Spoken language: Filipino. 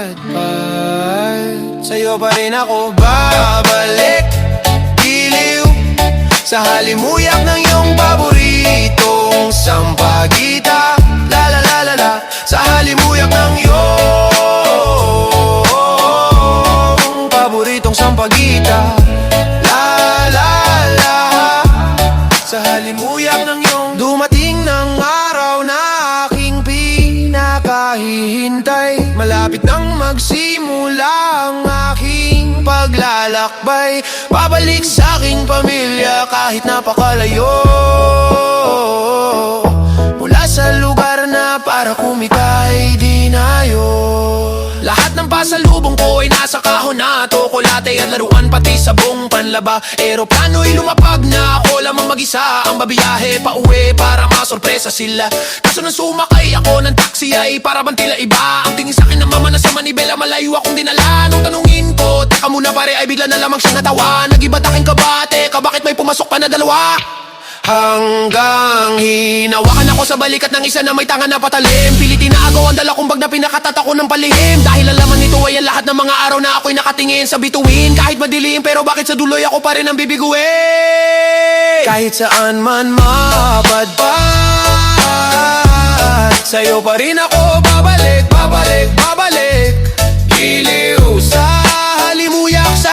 napadpad. Sa'yo pa rin ako babalik, giliw sa halimuyak ng iyong paboritong sampagita. La la la la la, sa halimuyak ng iyong paboritong sampagita. La la la, sa halimuyak ng iyong dumating ng araw na aking pinakahihintay. Malapit nang magsimula ang aking paglalakbay, pabalik sa aking pamilya kahit napakalayo, mula sa lugar na para kumikay dinayo. Lahat ng pasalubong ko ay nasa kahon na, tsokolate at laruan pati sabong panlaba. Eroplano'y lumapag na ako lamang mag-isa ang babiyahe pauwi para masorpresa sila. Kaso nang sumakay ako ng taxi ay para bang tila iba ang tingin sa'kin ng mama na sa manibela, malayo akong dinala. Nung tanungin ko, teka muna pare, ay bigla na lamang siyang natawa. Nag-iba't aking kaba, teka bakit may pumasok pa na dalawa? Hanggang hinawakan ako sa balikat ng isa na may tanga na patalim. Pilit inaagaw ang dala kong bag na pinakatat ako ng palihim. Dahil ang laman nito ay ang lahat ng mga araw na ako'y nakatingin sa bituin. Kahit madilim pero bakit sa duloy ako pa rin ang bibiguin. Kahit saan man mapadpad, sa'yo pa rin ako babalik, babalik, babalik.